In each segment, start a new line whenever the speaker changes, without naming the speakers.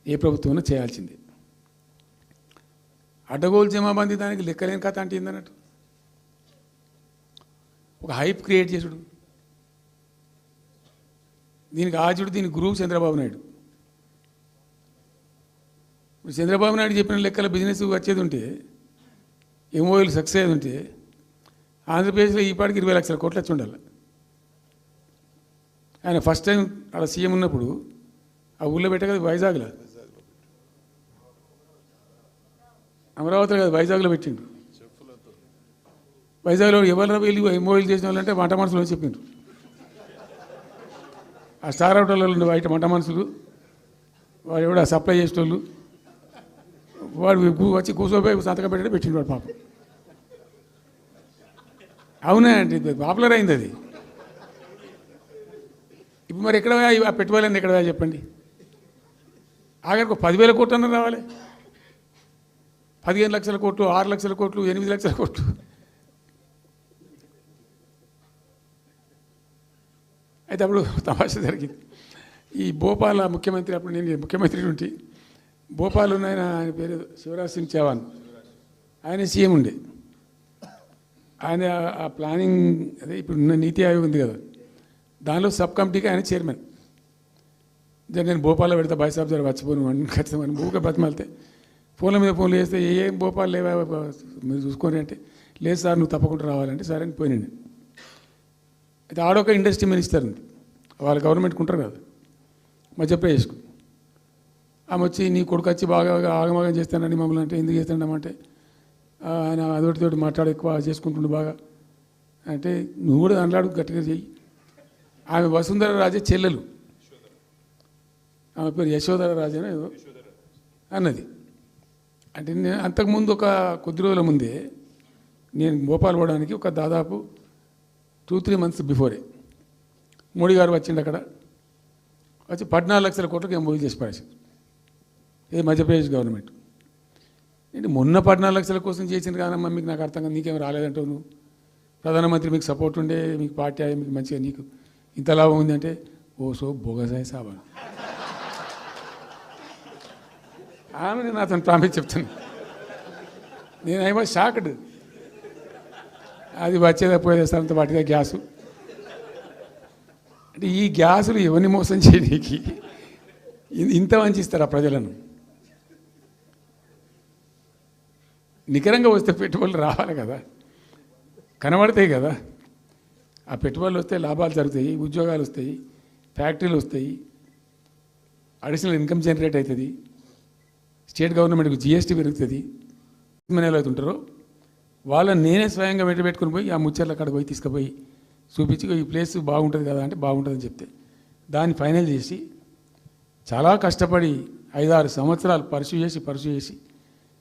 ఏ ప్రభుత్వం చేయాల్సిందే. అడ్డగోలు జమాబందీ దానికి లెక్కలేని కథ అంటే ఏందన్నట్టు ఒక హైప్ క్రియేట్ చేసుడు, దీనికి ఆచుడు, దీనికి గురువు చంద్రబాబు నాయుడు. ఇప్పుడు చంద్రబాబు నాయుడు చెప్పిన లెక్కల బిజినెస్ వచ్చేది ఉంటే, ఎంఓఎల్ సక్సెస్ అయ్యేది ఉంటే ఆంధ్రప్రదేశ్లో ఈ పాటికి 20 లక్షల కోట్లు వచ్చి ఉండాలి. ఆయన ఫస్ట్ టైం అలా సీఎం ఉన్నప్పుడు ఆ ఊళ్ళో పెట్టే కదా, వైజాగ్లో, అమరావతిలో కదా, వైజాగ్లో పెట్టిండు. వైజాగ్లో ఎవరు వెళ్ళి ఎంఓఎల్ చేసిన వాళ్ళంటే వంట మనుషులు అని చెప్పిండ్రు. ఆ స్టార్ హోటల్లో బయట వంట మనుషులు, వాడు ఎవడ సప్లై చేసేటోళ్ళు, వాడు వచ్చి కూర్చోపోయి సంతకం పెట్టే పెట్టిండు వాడు పాపం. అవునా అండి, పాపులర్ అయింది అది. ఇప్పుడు మరి ఎక్కడ ఆ పెట్టుబడులన్నీ ఎక్కడ చెప్పండి. ఆఖరికి 10,000 కోట్లు అన్న రావాలి, 15 లక్షల కోట్లు, 6 లక్షల కోట్లు, 8 లక్షల కోట్లు. అయితే అప్పుడు తమాషా జరిగింది. ఈ భోపాల్ ముఖ్యమంత్రి, అప్పుడు నేను ముఖ్యమంత్రి ఉంటే, భోపాల్ ఉన్న ఆయన పేరు శివరాజ్ సింగ్ చౌహాన్, ఆయన సీఎం ఉండే. ఆయన ఆ ప్లానింగ్, అదే ఇప్పుడు నీతి ఆయోగ్ ఉంది కదా, దానిలో సబ్ కమిటీకి ఆయన చైర్మన్. నేను భోపాల్లో పెడతా బాయ్ సాబ్ జర వచ్చిపోను ఖచ్చితంగా ఊరికే బతిమాలితే ఫోన్ల మీద ఫోన్లు చేస్తే ఏం భోపాల్ లేవా మీరు చూసుకొని అంటే, లేదు సార్ నువ్వు తప్పకుండా రావాలంటే సరే అని పోయినండి. అయితే ఆడొక ఇండస్ట్రీ మినిస్టర్ ఉంది, వాళ్ళ గవర్నమెంట్కి ఉంటారు కదా మధ్యప్రదేశ్కు. ఆమె వచ్చి నీ కొడుకు వచ్చి బాగా ఆగమాగం చేస్తానని మమ్మల్ని అంటే, ఎందుకు చేస్తానమంటే ఆయన అదొకటితోటి మాట్లాడి ఎక్కువ చేసుకుంటుండు బాగా అంటే, నువ్వు కూడా దాంట్లాడు గట్టిగా చెయ్యి. ఆమె వసుంధర రాజే చెల్లెలు, ఆమె పేరు యశోధర రాజే ఏదో అన్నది. అంటే నేను అంతకుముందు ఒక కొద్ది రోజుల ముందే నేను భోపాల్ పోవడానికి ఒక దాదాపు 2-3 మంత్స్ బిఫోరే మోడీ గారు వచ్చిండు. అక్కడ వచ్చి 14 లక్షల కోట్లకు ఎంఓయూ చేసి పడేసింది ఏ మధ్యప్రదేశ్ గవర్నమెంట్. ఏంటి మొన్న 14 లక్షల కోసం చేసింది కాదమ్మా, మీకు నాకు అర్థం కాదు, నీకేం రాలేదంటావు నువ్వు, ప్రధానమంత్రి మీకు సపోర్ట్ ఉండే, మీకు పార్టీ అయ్యి మీకు మంచిగా నీకు ఇంత లాభం ఉంది అంటే, ఓ సో బోగసాయి సాబా ఆమె నేను అతను ప్రామిస్ చెప్తాను. నేను ఐ వాజ్ షాక్డ్. అది వచ్చేదా పోయేదంత వాటిగా గ్యాసు అంటే, ఈ గ్యాసులు ఎవరిని మోసం చేయడానికి ఇంత వంచిస్తారా ప్రజలను? నికరంగా వస్తే పెట్టుబడులు రావాలి కదా, కనబడతాయి కదా. ఆ పెట్టుబడులు వస్తే లాభాలు జరుగుతాయి, ఉద్యోగాలు వస్తాయి, ఫ్యాక్టరీలు వస్తాయి, అడిషనల్ ఇన్కమ్ జనరేట్ అవుతుంది, స్టేట్ గవర్నమెంట్కి జిఎస్టీ పెరుగుతుంది. ఎలా అవుతుంటారో వాళ్ళని నేనే స్వయంగా పెట్టుకుని పోయి ఆ ముచ్చర్ల అక్కడ పోయి తీసుకుపోయి చూపించి ఈ ప్లేస్ బాగుంటుంది కదా అంటే బాగుంటుందని చెప్తే దాన్ని ఫైనల్ చేసి చాలా కష్టపడి 5-6 సంవత్సరాలు పర్సూ చేసి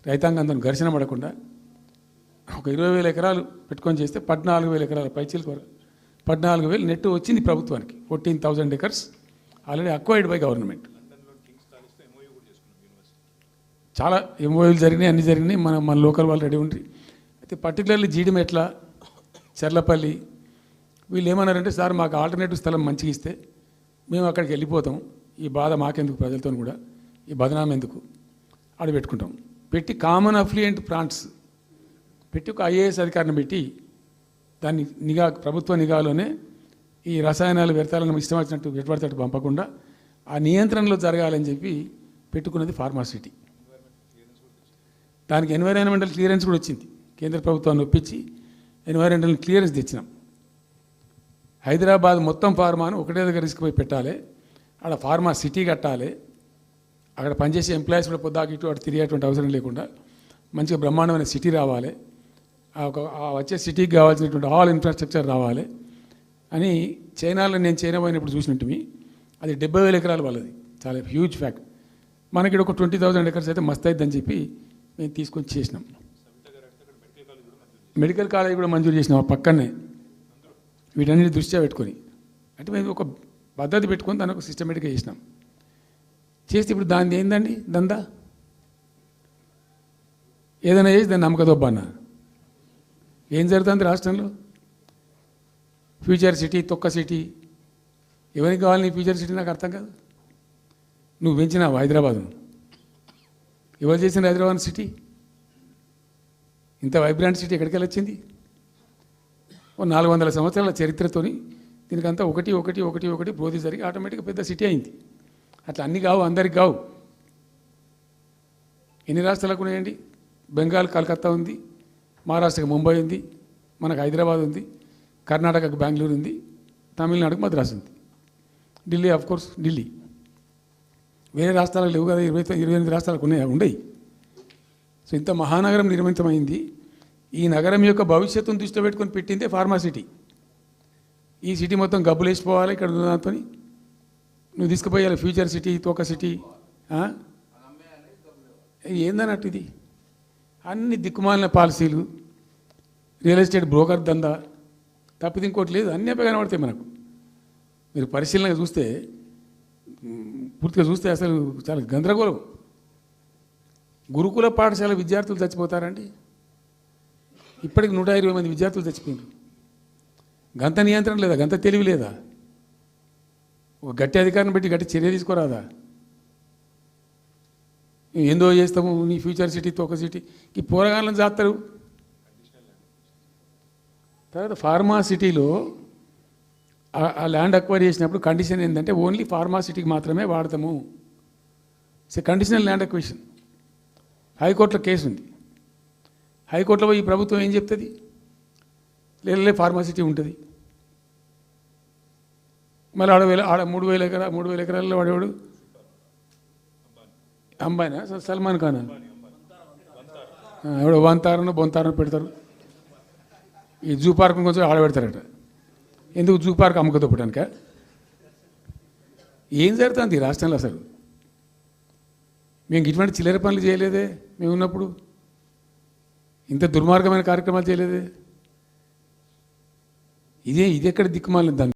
రైతాంగంతో ఘర్షణ పడకుండా ఒక 20,000 ఎకరాలు పెట్టుకొని చేస్తే 14,000 ఎకరాల పైచీలకు 14,000 నెట్ వచ్చింది ప్రభుత్వానికి. 14,000 acres already acquired by government. చాలా ఎంఓయూలు జరిగినాయి, అన్నీ జరిగినాయి. మన లోకల్ వాళ్ళు రెడీ ఉండి. అయితే పర్టికులర్లీ జీడిమెట్ల, చర్లపల్లి వీళ్ళు ఏమన్నారంటే, సార్ మాకు ఆల్టర్నేటివ్ స్థలం మంచిగా ఇస్తే మేము అక్కడికి వెళ్ళిపోతాం, ఈ బాధ మాకెందుకు, ప్రజలతో కూడా ఈ బదనాం ఎందుకు, ఆడ పెట్టుకుంటాం. పెట్టి కామన్ అఫ్లియంట్ ప్లాంట్స్ పెట్టి ఒక ఐఏఎస్ అధికారిని పెట్టి దాన్ని నిఘా, ప్రభుత్వ నిఘాలోనే ఈ రసాయనాలు వ్యర్థాలను ఇష్టం వచ్చినట్టు పెట్టుబడితట్టు పంపకుండా ఆ నియంత్రణలో జరగాలని చెప్పి పెట్టుకున్నది ఫార్మాసిటీ. దానికి ఎన్వైరాన్మెంటల్ క్లియరెన్స్ కూడా వచ్చింది. కేంద్ర ప్రభుత్వాన్ని ఒప్పించి ఎన్వైరాన్మెంటల్ క్లియరెన్స్ తెచ్చినాం. హైదరాబాద్ మొత్తం ఫార్మాను ఒకటే దగ్గర తీసుకుపోయి పెట్టాలి, అక్కడ ఫార్మా సిటీ కట్టాలి, అక్కడ పనిచేసే ఎంప్లాయీస్ కూడా పొద్దాకి ఇటు అటు తిరిగేటువంటి అవసరం లేకుండా మంచిగా బ్రహ్మాండమైన సిటీ రావాలి, వచ్చే సిటీకి కావాల్సినటువంటి ఆల్ ఇన్ఫ్రాస్ట్రక్చర్ రావాలి అని చైనాలో నేను చైనా పోయినప్పుడు చూసినట్టు అది 70,000 ఎకరాలు వాళ్ళది, చాలా హ్యూజ్ ఫ్యాక్ట్. మనకి ఒక 20,000 ఎకర్స్ అయితే మస్తు అవుతుందని చెప్పి మేము తీసుకొని చేసినాం. మెడికల్ కాలేజ్ కూడా మంజూరు చేసినాం ఆ పక్కనే. వీటన్నిటి దృష్ట్యా పెట్టుకొని అంటే మేము ఒక పద్ధతి పెట్టుకొని దాన్ని ఒక సిస్టమేటిక్గా చేసినాం. చేస్తే ఇప్పుడు దాన్ని ఏందండి దందా, ఏదైనా చేసి దాన్ని నమ్మకదొబ్బ అన్న ఏం జరుగుతుంది రాష్ట్రంలో? ఫ్యూచర్ సిటీ, తొక్క సిటీ, ఎవరికి కావాలి నీ ఫ్యూచర్ సిటీ నాకు అర్థం కాదు. నువ్వు పెంచినావు హైదరాబాద్ను, ఎవరు చేసిన హైదరాబాద్ సిటీ? ఇంత వైబ్రాంట్ సిటీ ఎక్కడికి వచ్చింది? ఓ 400 సంవత్సరాల చరిత్రతోని దీనికంతా ఒకటి ఒకటి ఒకటి ఒకటి బ్రోధి జరిగి ఆటోమేటిక్గా పెద్ద సిటీ అయింది. అట్లా అన్నీ కావు, అందరికి కావు. ఎన్ని రాష్ట్రాలకు ఉన్నాయండి? బెంగాల్ కలకత్తా ఉంది, మహారాష్ట్రకి ముంబై ఉంది, మనకు హైదరాబాద్ ఉంది, కర్ణాటకకు బెంగళూరు ఉంది, తమిళనాడుకు మద్రాసు ఉంది, ఢిల్లీ ఆఫ్ కోర్స్ ఢిల్లీ. వేరే రాష్ట్రాలకు లేవు కదా, 28 రాష్ట్రాలకు ఉండయి. సో ఇంత మహానగరం నిర్మితమైంది. ఈ నగరం యొక్క భవిష్యత్తును దృష్టిలో పెట్టుకొని పెట్టిందే ఫార్మాసిటీ. ఈ సిటీ మొత్తం గబ్బులు వేసిపోవాలి ఇక్కడ దాంతో. నువ్వు తీసుకుపోయాలి ఫ్యూచర్ సిటీ, తోక సిటీ. ఏందన్నట్టు ఇది? అన్ని దిక్కుమాలిన పాలసీలు, రియల్ ఎస్టేట్ బ్రోకర్ దందా తప్పితే ఇంకోటి లేదు. అన్నీ కనబడతాయి మనకు. మీరు పరిశీలనగా చూస్తే, పూర్తిగా చూస్తే అసలు చాలా గందరగోళం. గురుకుల పాఠశాల విద్యార్థులు చచ్చిపోతారండి. ఇప్పటికి 120 మంది విద్యార్థులు చచ్చిపోయారు. గంత నియంత్రణ లేదా? గంత తెలివి లేదా? ఒక గట్టి అధికారిని పెట్టి గట్టి చర్య తీసుకోరాదా? ఏందో చేస్తాము నీ ఫ్యూచర్ సిటీ, తోక సిటీ, ఈ పోరగాళ్ళని చేస్తారు. తర్వాత ఫార్మా సిటీలో ఆ ల్యాండ్ అక్వైర్ చేసినప్పుడు కండిషన్ ఏంటంటే ఓన్లీ ఫార్మా సిటీకి మాత్రమే వాడతాము. Conditional land acquisition. హైకోర్టులో కేసు ఉంది. హైకోర్టులో పోయి ఈ ప్రభుత్వం ఏం చెప్తుంది? లేదు ఫార్మా సిటీ ఉంటుంది. మళ్ళీ ఆడ 3,000 ఎకరాల్లో వాడేవాడు అంబాయినా సల్మాన్ ఖాన్ ఎవడో బొంతారనో పెడతారు. ఈ జూ పార్క్ కొంచెం ఆడబెడతారట. ఎందుకు? జూ పార్క్ అమ్మకదొప్పడానిక? ఏం జరుగుతుంది ఈ రాష్ట్రంలో అసలు? మేము ఇటువంటి చిల్లర పనులు చేయలేదే మేము ఉన్నప్పుడు. ఇంత దుర్మార్గమైన కార్యక్రమాలు చేయలేదే. ఇది ఎక్కడ దిక్కుమాలిన దాన్ని